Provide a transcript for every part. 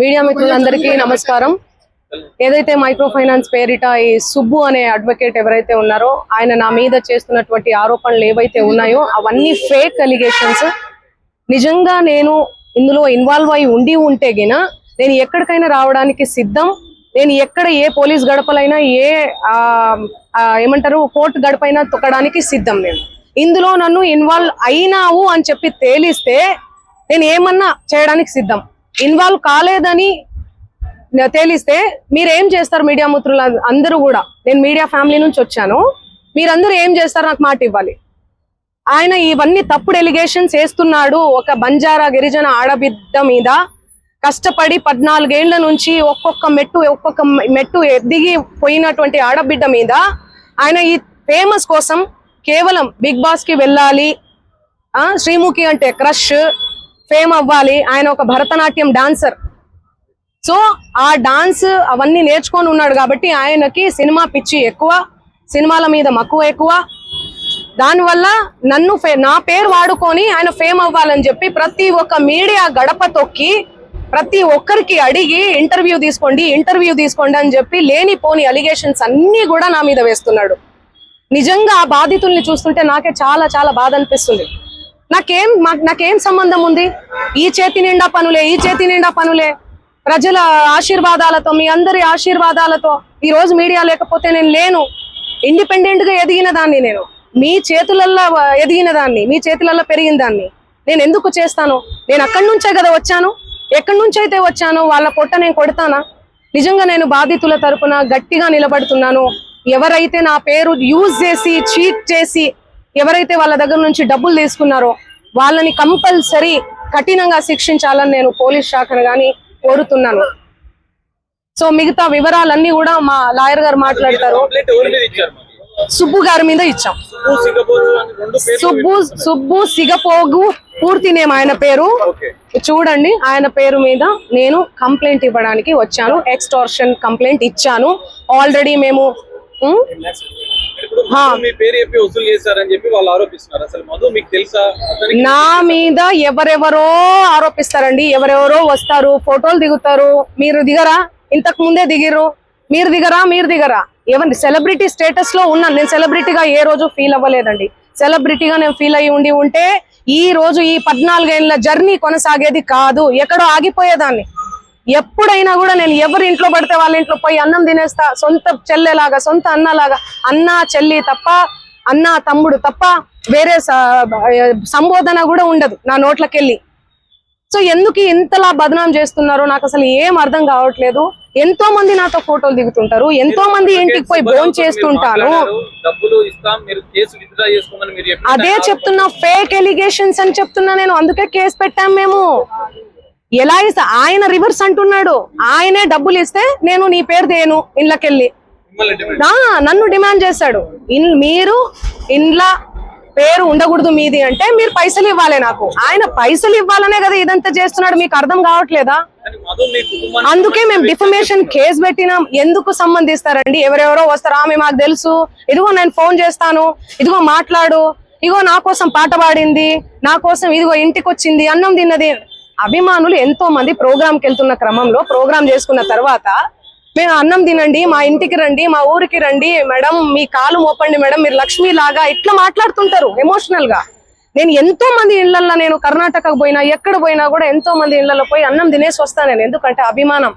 Media మిత్రులందరికీ నమస్కారం. ఏదైతే మైక్రో ఫైనాన్స్ పేరిట ఈ సుబ్బు అనే అడ్వకేట్ ఎవరైతే ఉన్నారో ఆయన నా మీద చేస్తున్నటువంటి ఆరోపణలు ఏవైతే ఉన్నాయో అవన్నీ ఫేక్ అలిగేషన్స్. నిజంగా నేను ఇందులో ఇన్వాల్వ్ అయి ఉంటే గిన నేను ఎక్కడికైనా రావడానికి సిద్ధం. నేను ఎక్కడ ఏ పోలీస్ గడపలైనా ఏమంటారు కోర్టు గడపైనా తొక్కడానికి సిద్ధం. నేను ఇందులో నన్ను ఇన్వాల్వ్ అయినావు అని చెప్పి తేలిస్తే నేను ఏమన్నా చేయడానికి సిద్ధం. ఇన్వాల్వ్ కాలేదని తేలిస్తే మీరేం చేస్తారు? మీడియా మిత్రులు అందరూ కూడా, నేను మీడియా ఫ్యామిలీ నుంచి వచ్చాను, మీరందరూ ఏం చేస్తారు? నాకు మాట ఇవ్వాలి. ఆయన ఇవన్నీ తప్పుడు ఎలిగేషన్స్ వేస్తున్నాడు. ఒక బంజారా గిరిజన ఆడబిడ్డ మీద కష్టపడి 14 ఏళ్ల నుంచి ఒక్కొక్క మెట్టు ఎదిగి పోయినటువంటి ఆడబిడ్డ మీద ఆయన ఈ ఫేమస్ కోసం కేవలం బిగ్ బాస్ కి వెళ్ళాలి, శ్రీముఖి అంటే క్రష్, ఫేమ్ అవ్వాలి. ఆయన ఒక భరతనాట్యం డాన్సర్. సో ఆ డాన్స్ అవన్నీ నేర్చుకొని ఉన్నాడు కాబట్టి ఆయనకి సినిమా పిచ్చి ఎక్కువ, సినిమాల మీద మక్కువ ఎక్కువ. దానివల్ల నా పేరు వాడుకొని ఆయన ఫేమ్ అవ్వాలని చెప్పి ప్రతి ఒక్క మీడియా గడప తొక్కి ప్రతి ఒక్కరికి అడిగి ఇంటర్వ్యూ తీసుకోండి అని చెప్పి లేనిపోని అలిగేషన్స్ అన్ని కూడా నా మీద వేస్తున్నాడు. నిజంగా ఆ బాధితుల్ని చూస్తుంటే నాకే చాలా చాలా బాధ అనిపిస్తుంది. నాకేం సంబంధం ఉంది? ఈ చేతి నిండా పనులే ప్రజల ఆశీర్వాదాలతో, మీ అందరి ఆశీర్వాదాలతో ఈ రోజు మీడియా లేకపోతే నేను లేను. ఇండిపెండెంట్ గా ఎదిగిన దాన్ని, నేను మీ చేతులల్లో ఎదిగిన దాన్ని, మీ చేతులలో పెరిగిన దాన్ని నేను ఎందుకు చేస్తాను? నేను అక్కడి నుంచే కదా వచ్చాను. ఎక్కడి నుంచి అయితే వచ్చానో వాళ్ళ పొట్ట నేను కొడతానా? నిజంగా నేను బాధితుల తరపున గట్టిగా నిలబడుతున్నాను. ఎవరైతే నా పేరు యూజ్ చేసి చీట్ చేసి ఎవరైతే వాళ్ళ దగ్గర నుంచి డబ్బులు తీసుకున్నారో వాళ్ళని కంపల్సరీ కఠినంగా శిక్షించాలని నేను పోలీస్ శాఖను గాని కోరుతున్నాను. సో మిగతా వివరాలన్నీ కూడా మా లాయర్ గారు మాట్లాడతారు. సుబ్బు గారి మీద ఇచ్చాం. సుబ్బు సిగపోగు పూర్తి నేమ్ ఆయన పేరు. చూడండి, ఆయన పేరు మీద నేను కంప్లైంట్ ఇవ్వడానికి వచ్చాను. ఎక్స్టార్షన్ కంప్లైంట్ ఇచ్చాను ఆల్రెడీ. మేము నా మీద ఎవరెవరో ఆరోపిస్తారండి. ఎవరెవరో వస్తారు, ఫోటోలు దిగుతారు. మీరు దిగరా? ఇంతకు ముందే దిగిర్రు. మీరు దిగరా? ఎవరి సెలబ్రిటీ స్టేటస్ లో ఉన్నాను. నేను సెలబ్రిటీగా ఏ రోజు ఫీల్ అవ్వలేదండి. సెలబ్రిటీగా నేను ఫీల్ అయ్యి ఉంటే ఈ రోజు ఈ 14 ఏళ్ల జర్నీ కొనసాగేది కాదు, ఎక్కడో ఆగిపోయేదాన్ని. ఎప్పుడైనా కూడా నేను ఎవరి ఇంట్లో పడితే వాళ్ళ ఇంట్లో పోయి అన్నం తినేస్తా. సొంత చెల్లెలాగా, సొంత అన్నలాగా. అన్న చెల్లి తప్ప, అన్న తమ్ముడు తప్ప వేరే సంబోధన కూడా ఉండదు నా నోట్లకెళ్ళి. సో ఎందుకు ఇంతలా బదనాం చేస్తున్నారో నాకు అసలు ఏం అర్థం కావట్లేదు. ఎంతో మంది నాతో ఫోటోలు దిగుతుంటారు, ఎంతో మంది ఇంటికి పోయి భోజనం చేస్తుంటాను. అదే చెప్తున్నా, ఫేక్ ఎలిగేషన్స్ అని చెప్తున్నా నేను. అందుకే కేసు పెట్టాం మేము. ఎలా ఇస్తా? ఆయన రివర్స్ అంటున్నాడు. ఆయనే డబ్బులు ఇస్తే నేను నీ పేరు దేను ఇండ్లకెళ్ళి నన్ను డిమాండ్ చేశాడు. మీరు ఇండ్ల పేరు ఉండకూడదు మీది అంటే మీరు పైసలు ఇవ్వాలి నాకు. ఆయన పైసలు ఇవ్వాలనే కదా ఇదంతా చేస్తున్నాడు. మీకు అర్థం కావట్లేదా? అందుకే మేము డిఫమేషన్ కేసు పెట్టినాం. ఎందుకు సంబంధిస్తారండి? ఎవరెవరో వస్తారు, ఆమె మాకు తెలుసు, ఇదిగో నేను ఫోన్ చేస్తాను, ఇదిగో మాట్లాడు, ఇదిగో నా కోసం పాట పాడింది, నా కోసం ఇదిగో ఇంటికి వచ్చింది, అన్నం తిన్నది. అభిమానులు ఎంతో మంది ప్రోగ్రామ్కి వెళ్తున్న క్రమంలో ప్రోగ్రామ్ చేసుకున్న తర్వాత మేము అన్నం తినండి, మా ఇంటికి రండి, మా ఊరికి రండి మేడం, మీ కాలు మోపండి మేడం, మీరు లక్ష్మి లాగా ఇట్లా మాట్లాడుతుంటారు ఎమోషనల్ గా. నేను ఎంతో మంది ఇళ్లలో, నేను కర్ణాటకకు పోయినా ఎక్కడ పోయినా కూడా ఎంతో మంది ఇళ్లలో పోయి అన్నం తినేసి వస్తాను నేను. ఎందుకంటే అభిమానం.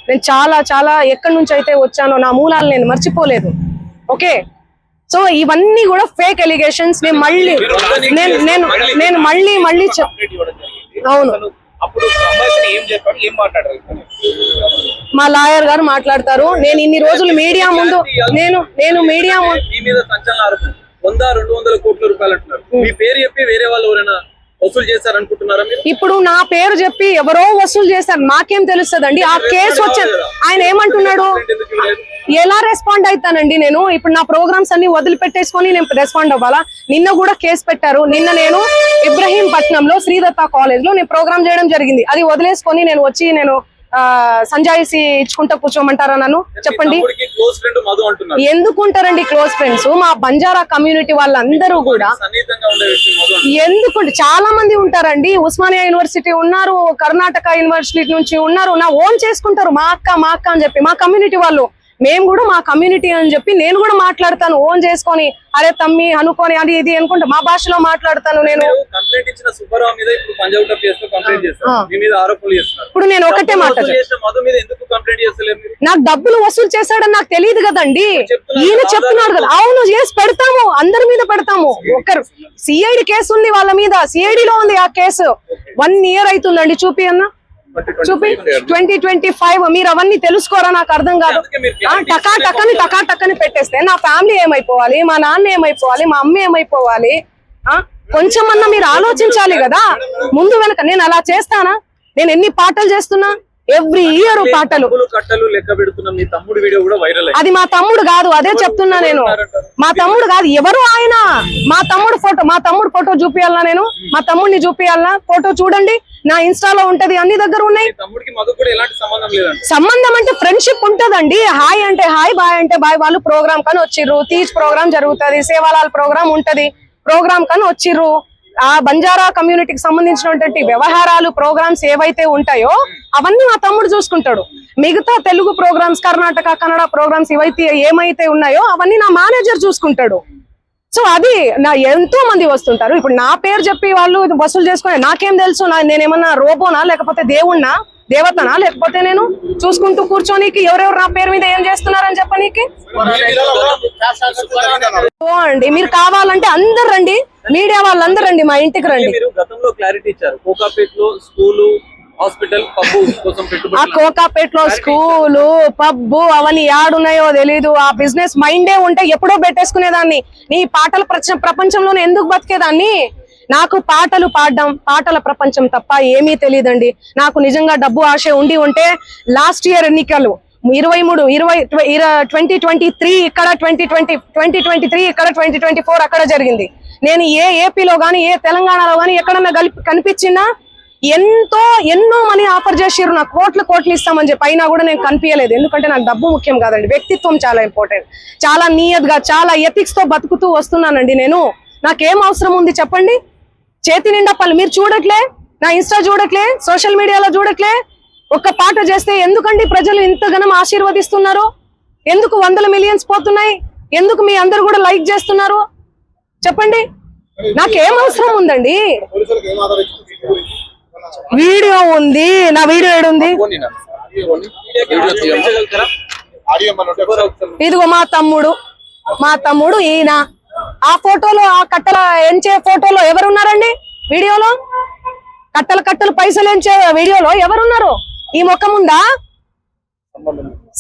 నేను చాలా చాలా ఎక్కడి నుంచి అయితే వచ్చానో నా మూలాలు నేను మర్చిపోలేదు. ఓకే, సో ఇవన్నీ కూడా ఫేక్ ఎలిగేషన్స్. నేను మళ్ళీ అవును, మా లాయర్ గారు మాట్లాడతారు. నేను ఇన్ని రోజులు మీడియా ముందు నేను మీడియా ఇప్పుడు నా పేరు చెప్పి ఎవరో వసూలు చేశారు, నాకేం తెలుస్తుందండి? ఆ కేసు వచ్చాను. ఆయన ఏమంటున్నాడు? ఎలా రెస్పాండ్ అవుతానండి నేను? ఇప్పుడు నా ప్రోగ్రామ్స్ అన్ని వదిలిపెట్టేసుకొని నేను రెస్పాండ్ అవ్వాలా? నిన్న కూడా కేసు పెట్టారు. నిన్న నేను ఇబ్రహీంపట్నంలో శ్రీదత్త కాలేజ్ లో నేను ప్రోగ్రామ్ చేయడం జరిగింది. అది వదిలేసుకొని నేను వచ్చి నేను సంజాయిసి ఇచ్చుకుంటా కూర్చోమంటారా నన్ను? చెప్పండి. ఎందుకుంటారండి క్లోజ్ ఫ్రెండ్స్? మా బంజారా కమ్యూనిటీ వాళ్ళందరూ కూడా ఎందుకుంటే చాలా మంది ఉంటారండి. ఉస్మానియా యూనివర్సిటీ ఉన్నారు, కర్ణాటక యూనివర్సిటీ నుంచి ఉన్నారు. నా ఓన్ చేసుకుంటారు, మా అక్క అని చెప్పి. మా కమ్యూనిటీ వాళ్ళు, మేము కూడా మా కమ్యూనిటీ అని చెప్పి నేను కూడా మాట్లాడతాను ఓన్ చేసుకొని. అరే తమ్మి అనుకొని అది ఇది అనుకుంటా మా భాషలో మాట్లాడతాను నేను. ఇప్పుడు నేను ఒకటే నాకు డబ్బులు వసూలు చేశాడని నాకు తెలియదు కదండి. ఈయన చెప్తున్నాడు కదా. అవును, చేసి పెడతాము, అందరి మీద పెడతాము. ఒకరు సిఐడి కేసు ఉంది వాళ్ళ మీద, సిఐడిలో ఉంది ఆ కేసు. 1 year అవుతుందండి. చూపి అన్న, చూపి. 2025. మీరు అవన్నీ తెలుసుకోరా? నాకు అర్థం కాదు. టకాటక్కని పెట్టేస్తే నా ఫ్యామిలీ ఏమైపోవాలి, మా నాన్న ఏమైపోవాలి, మా అమ్మ ఏమైపోవాలి? కొంచెమన్నా మీరు ఆలోచించాలి కదా ముందు వెనక. నేను అలా చేస్తానా? నేను ఎన్ని పాటలు చేస్తున్నా, ఎవ్రీ ఇయర్ పాటలు. అది మా తమ్ముడు కాదు, అదే చెప్తున్నా నేను. మా తమ్ముడు కాదు, ఎవరు ఆయన? మా తమ్ముడు ఫోటో చూపియాలనా నేను? మా తమ్ముడిని చూపియాలనా? ఫోటో చూడండి, నా ఇన్స్టాలో ఉంటది, అన్ని దగ్గర ఉన్నాయి. సంబంధం అంటే ఫ్రెండ్షిప్ ఉంటదండి. హాయ్ అంటే హాయ్, బాయ్ అంటే బాయ్. వాళ్ళు ప్రోగ్రామ్ కానీ వచ్చిర్రు, తీజ్ ప్రోగ్రామ్ జరుగుతుంది, సేవాలాల్ ప్రోగ్రామ్ ఉంటది, ప్రోగ్రామ్ కానీ వచ్చిర్రు. ఆ బంజారా కమ్యూనిటీకి సంబంధించినటువంటి వ్యవహారాలు, ప్రోగ్రామ్స్ ఏవైతే ఉంటాయో అవన్నీ మా తమ్ముడు చూసుకుంటాడు. మిగతా తెలుగు ప్రోగ్రామ్స్, కర్ణాటక కన్నడ ప్రోగ్రామ్స్ ఏమైతే ఉన్నాయో అవన్నీ నా మేనేజర్ చూసుకుంటాడు. సో అది నా ఎంతో మంది వస్తుంటారు. ఇప్పుడు నా పేరు చెప్పి వాళ్ళు వసూలు చేసుకుని నాకేం తెలుసు? నేనేమన్నా రోబోనా, లేకపోతే దేవుణ్ణా, దేవతనా? లేకపోతే నేను చూసుకుంటూ కూర్చోనికి ఎవరెవరు నా పేరు మీద ఏం చేస్తున్నారని చెప్పనీకి? అండి మీరు కావాలంటే అందరు రండి, మీడియా వాళ్ళందరూ రండి, మా ఇంటికి రండి. ఆ కోకాపేటలో స్కూలు, పబ్బు అవన్నీ యాడున్నాయో తెలీదు. ఆ బిజినెస్ మైండే ఉంటే ఎప్పుడో పెట్టేసుకునేదాన్ని. నీ పాటల ప్రపంచంలోనే ఎందుకు బతికేదాన్ని? నాకు పాటలు పాడడం, పాటల ప్రపంచం తప్ప ఏమీ తెలియదండి. నాకు నిజంగా డబ్బు ఆశ ఉంటే లాస్ట్ ఇయర్ ఎన్నికలు 2023 ఇక్కడ, 2023 ఇక్కడ, 2024 అక్కడ జరిగింది. నేను ఏ ఏపీలో గానీ, ఏ తెలంగాణలో గానీ ఎక్కడన్నా కనిపించినా ఎన్నో మనీ ఆఫర్ చేసిర్రు, నాకు కోట్లు ఇస్తామని చెప్పి. అయినా కూడా నేను కనిపించలేదు. ఎందుకంటే నాకు డబ్బు ముఖ్యం కాదండి, వ్యక్తిత్వం చాలా ఇంపార్టెంట్. చాలా నియత్గా, చాలా ఎథిక్స్ తో బతుకుతూ వస్తున్నానండి నేను. నాకేం అవసరం ఉంది చెప్పండి? చేతి నిండా పనులు. మీరు చూడట్లే, నా ఇన్స్టా చూడట్లే, సోషల్ మీడియాలో చూడట్లే. ఒక్క పాట చేస్తే ఎందుకండి ప్రజలు ఇంతగానం ఆశీర్వదిస్తున్నారు? ఎందుకు 100 millions పోతున్నాయి? ఎందుకు మీ అందరు కూడా లైక్ చేస్తున్నారు? చెప్పండి. నాకేం అవసరం ఉందండి? వీడియో ఉంది, నా వీడియో ఏడుంది? ఇదిగో మా తమ్ముడు ఈయన. ఆ ఫోటోలో, ఆ కట్టల ఎంచే ఫోటోలో ఎవరున్నారండి? వీడియోలో కట్టలు పైసలు ఎంచే వీడియోలో ఎవరున్నారు? ఈ ముఖం ఉందా?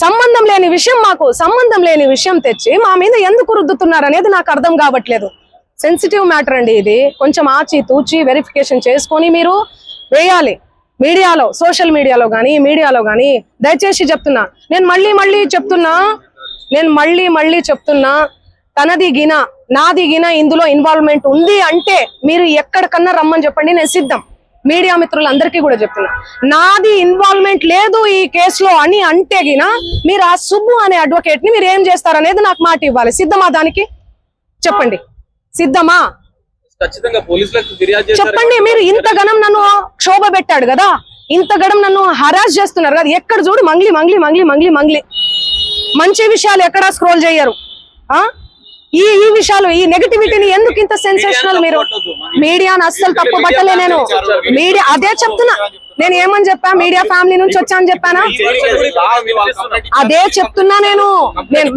సంబంధం లేని విషయం, మాకు సంబంధం లేని విషయం తెచ్చి మా మీద ఎందుకు రుద్దుతున్నారు అనేది నాకు అర్థం కావట్లేదు. సెన్సిటివ్ మ్యాటర్ అండి ఇది. కొంచెం ఆచి తూచి వెరిఫికేషన్ చేసుకొని మీరు వేయాలి మీడియాలో, సోషల్ మీడియాలో కానీ, మీడియాలో కానీ. దయచేసి చెప్తున్నా, నేను మళ్ళీ చెప్తున్నా, తనది గిన నాది గిన ఇందులో ఇన్వాల్వ్మెంట్ ఉంది అంటే మీరు ఎక్కడికన్నా రమ్మని చెప్పండి, నేను సిద్ధం. మీడియా మిత్రులందరికీ కూడా చెప్తున్నా, నాది ఇన్వాల్వ్మెంట్ లేదు ఈ కేసులో అని అంటే గిన మీరు ఆ సుబ్బు అనే అడ్వకేట్ ని మీరు ఏం చేస్తారనేది నాకు మాట ఇవ్వాలి. సిద్ధమా? దానికి చెప్పండి, సిద్ధమా? చెప్పండి. మీరు ఇంతగనం నన్ను క్షోభ పెట్టాడు కదా, ఇంతగనం నన్ను హరాస్ చేస్తున్నారు కదా, ఎక్కడ చూడు మంగ్లీ. మంచి విషయాలు ఎక్కడా స్క్రోల్ చేయరు. ఈ విషయాలు, ఈ నెగటివిటీని ఎందుకు ఇంత సెన్సేషనల్? మీరు మీడియాను అస్సలు తప్పు పట్టలే నేను. మీడియా అదే చెప్తున్నా. నేను ఏమని చెప్పా? మీడియా ఫ్యామిలీ నుంచి వచ్చాను చెప్పానా? అదే చెప్తున్నా నేను.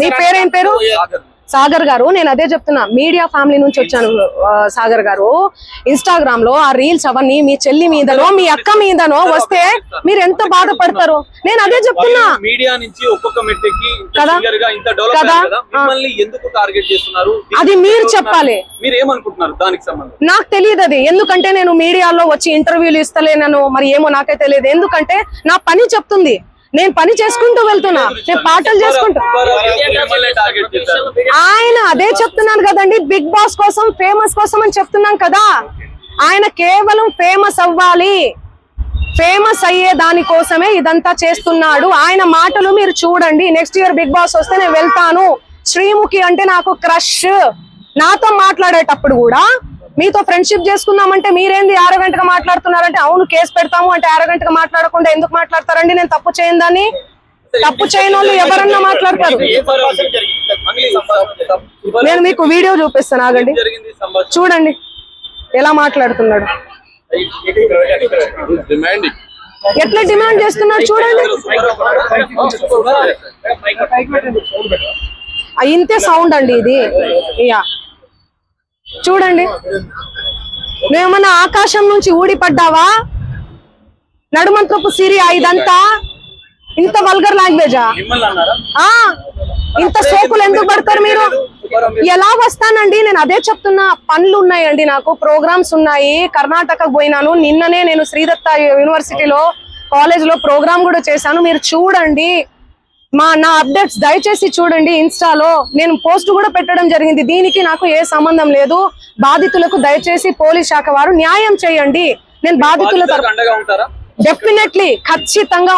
మీ పేరేం పేరు? సాగర్ గారు. నేను అదే చెప్తున్నా, మీడియా ఫ్యామిలీ నుంచి వచ్చాను సాగర్ గారు. ఇన్స్టాగ్రామ్ లో ఆ రీల్స్ అవన్నీ మీ చెల్లి మీదనో, మీ అక్క మీదనో వస్తే మీరు ఎంత బాధపడతారు? నేను అదే చెప్తున్నా. మీడియా నుంచి ఒక్కొక్క మెట్టుకి ఎందుకు టార్గెట్ చేస్తున్నారు? అది మీరు చెప్పాలి. మీరు ఏమనుకుంటున్నారు దానికి సంబంధం? నాకు తెలియదు అది. ఎందుకంటే నేను మీడియాలో వచ్చి ఇంటర్వ్యూలు ఇస్తలేనను, మరి ఏమో నాకే తెలియదు. ఎందుకంటే నా పని చెప్తుంది, నేను పని చేసుకుంటూ వెళ్తున్నా, నేను పాటలు చేసుకుంటూ. ఆయన అదే చెప్తున్నాను కదండి, బిగ్ బాస్ కోసం, ఫేమస్ కోసం అని చెప్తున్నాం కదా. ఆయన కేవలం ఫేమస్ అవ్వాలి, ఫేమస్ అయ్యే దానికోసమే ఇదంతా చేస్తున్నాడు. ఆయన మాటలు మీరు చూడండి. నెక్స్ట్ ఇయర్ బిగ్ బాస్ వస్తే నేను వెళ్తాను. శ్రీముఖి అంటే నాకు క్రష్. నాతో మాట్లాడేటప్పుడు కూడా మీతో ఫ్రెండ్షిప్ చేసుకుందామంటే మీరేంది ఆరోగంటగా మాట్లాడుతున్నారంటే, అవును కేసు పెడతాము అంటే ఆరోగంటగా మాట్లాడకుండా ఎందుకు మాట్లాడతారండి? నేను తప్పు చేయను దాన్ని. తప్పు చేయని వాళ్ళు ఎవరన్నా మాట్లాడతారు. నేను మీకు వీడియో చూపిస్తాను, ఆగండి. జరిగింది సంభాషణ. చూడండి ఎలా మాట్లాడుతున్నాడు, ఎట్లా డిమాండ్ చేస్తున్నాడు చూడండి. ఇంతే సౌండ్ అండి ఇది. యా చూడండి, నువ్వేమన్నా ఆకాశం నుంచి ఊడిపడ్డావా? నడుమంత్రపు సిరియా ఇదంతా? ఇంత వల్గర్ లాంగ్వేజా? మిమ్మల్ని అన్నారా? ఇంత సోకులు ఎందుకు పడతారు మీరు? ఎలా వస్తానండి? నేను అదే చెప్తున్నా. పనులు ఉన్నాయండి, నాకు ప్రోగ్రామ్స్ ఉన్నాయి. కర్ణాటకకు పోయినాను. నిన్ననే నేను శ్రీదత్త యూనివర్సిటీలో కాలేజ్ లో ప్రోగ్రామ్ కూడా చేశాను. మీరు చూడండి నా అప్డేట్స్ దయచేసి చూడండి. ఇన్స్టాలో నేను పోస్ట్ కూడా పెట్టడం జరిగింది. దీనికి నాకు ఏ సంబంధం లేదు. బాధితులకు దయచేసి పోలీస్ శాఖ వారు న్యాయం చేయండి. నేను బాధితుల తరపున అండగా ఉంటారా? డెఫినెట్లీ ఖచ్చితంగా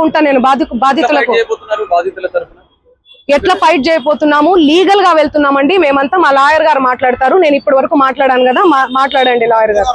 ఉంటా నేను బాధితులకు. చేయబోతున్నారు బాధితుల తరపున? ఎట్లా ఫైట్ చేయబోతున్నాము? లీగల్ గా వెళ్తున్నామండి మేమంతా. మా లాయర్ గారు మాట్లాడతారు. నేను ఇప్పటి వరకు మాట్లాడాను కదా, మాట్లాడండి లాయర్ గారు.